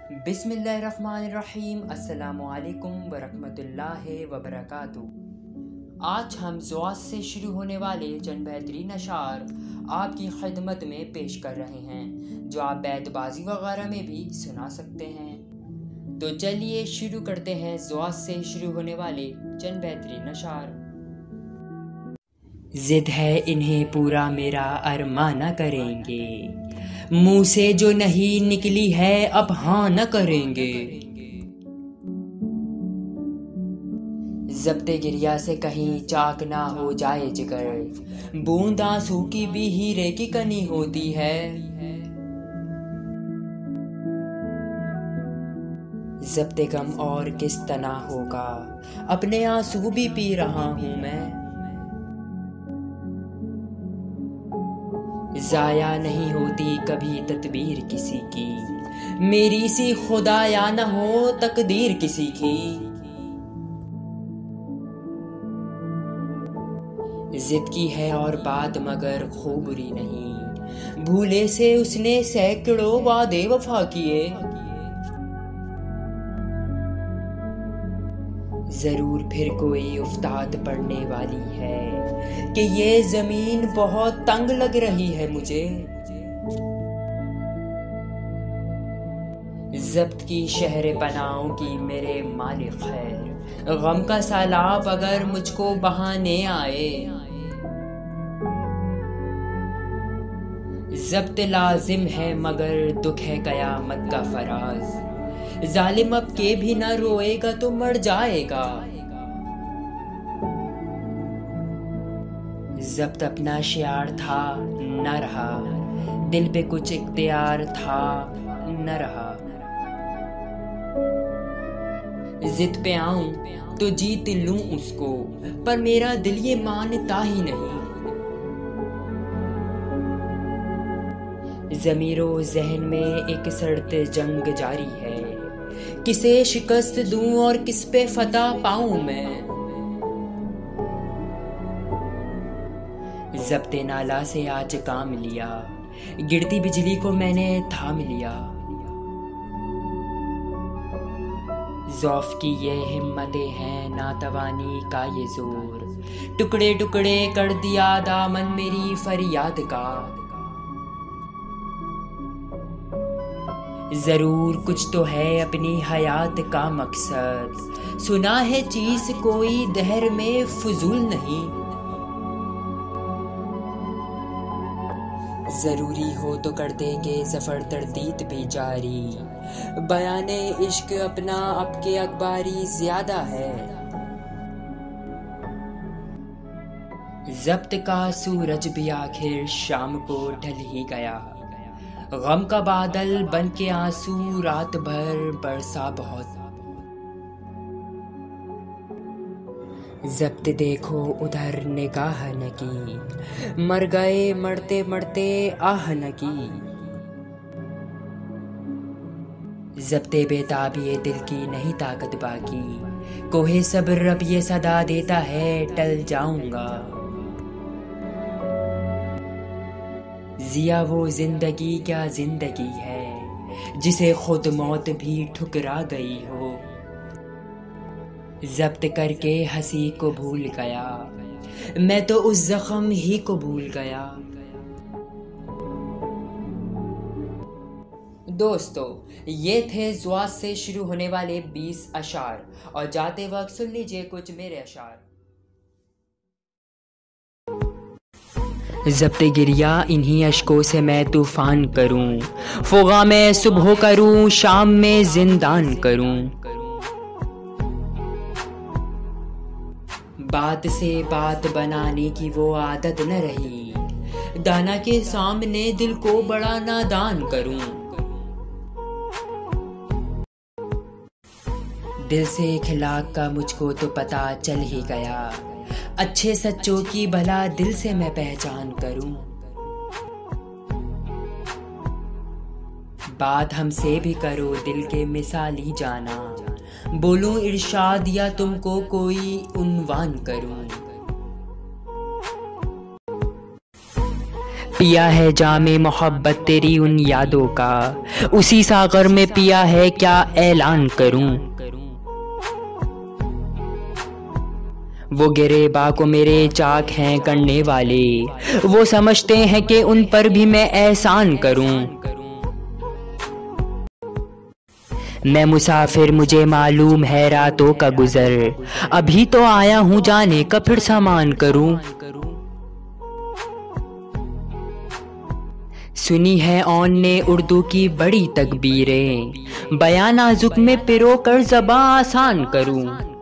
बिस्मिल्लाहिर्रहमानिर्रहीम। अस्सलामुअलैकुम वरहमतुल्लाहि वबरकातुहू। आज हम ज़ुआस से शुरू होने वाले चंद बेहतरीन अशार आपकी खिदमत में पेश कर रहे हैं, जो आप बैतबाजी वगैरह में भी सुना सकते हैं। तो चलिए शुरू करते हैं ज़ुआस से शुरू होने वाले चंद बेहतरीन अशार। जिद है इन्हें पूरा मेरा अरमा न करेंगे, मुंह से जो नहीं निकली है अब हाँ न करेंगे। ज़ब्ते गिरिया से कहीं चाक ना हो जाए जिगर, बूंद आंसू की भी हीरे की कनी होती है। ज़ब्ते गम और किस तना होगा, अपने आंसू भी पी रहा हूँ मैं। ज़ाया नहीं होती कभी तदबीर किसी की, मेरी सी खुदाया न हो तकदीर किसी की। जिद की है और बात मगर खूबरी नहीं, भूले से उसने सैकड़ों वादे वफा किए। जरूर फिर कोई उफ्ताद पड़ने वाली है कि ये जमीन बहुत तंग लग रही है मुझे। जब्त की शहर पनाहों की मेरे मालिक खैर, गम का सैलाब अगर मुझको बहाने आए। जब्त लाजिम है मगर दुख है कयामत का फराज, जालिम अब के भी ना रोएगा तो मर जाएगा। जब्त अपना शियार था न रहा, दिल पे कुछ इख्तियार था न रहा। जिद पे आऊं तो जीत लूं उसको, पर मेरा दिल ये मानता ही नहीं। ज़मीरो ज़हन में एक सड़ते जंग जारी है, किसे शिकस्त दूं और किस पे फतह पाऊं मैं। ज़ब्ते नाला से आज काम लिया, गिरती बिजली को मैंने थाम लिया। ज़ौफ़ की ये हिम्मतें हैं नातवानी का ये जोर, टुकड़े टुकड़े कर दिया दामन मेरी फरियाद का। जरूर कुछ तो है अपनी हयात का मकसद, सुना है चीज कोई दहर में फजूल नहीं। जरूरी हो तो कर देंगे ज़फर तरदीद भी जारी, बयाने इश्क अपना अब के अखबारी ज्यादा है। ज़ब्त का सूरज भी आखिर शाम को ढल ही गया, गम का बादल बन के आंसू रात भर बरसा बहुत। ज़ब्त देखो उधर निगाह न की, मर गए मरते मरते आह न की। ज़ब्ते बेताबी दिल की नहीं ताकत बाकी, कोहे सब्र अब ये सदा देता है टल जाऊंगा। जिया वो जिंदगी क्या जिंदगी है, जिसे खुद मौत भी ठुकरा गई हो। ज़ब्त करके हंसी को भूल गया, मैं तो उस जख्म ही को भूल गया। दोस्तों, ये थे ज़ुआस से शुरू होने वाले 20 अशार, और जाते वक्त सुन लीजिए कुछ मेरे अशार। ज़ब्ते गिरिया इन्हीं अश्कों से मैं तूफान करूं, फ़ुगा में सुबह करूं, शाम में जिंदान करूं। बात से बात बनाने की वो आदत न रही, दाना के सामने दिल को बड़ा नादान करूं। दिल से खिलाक का मुझको तो पता चल ही गया, अच्छे सच्चों की भला दिल से मैं पहचान करूं। बात हमसे भी करो दिल के मिसाली जाना, बोलूं इरशाद या तुमको कोई उन्वान करूं। पिया है जामे मोहब्बत तेरी उन यादों का, उसी सागर में पिया है क्या ऐलान करूं। वो गिरेबा को मेरे चाक हैं करने वाले, वो समझते हैं कि उन पर भी मैं एहसान करूं। मैं मुसाफिर मुझे मालूम है रातों का गुजर, अभी तो आया हूँ जाने का फिर सामान करूं। सुनी है औन ने उर्दू की बड़ी तकबीरें, बयान नाजुक में पिरो कर ज़बां आसान करूं।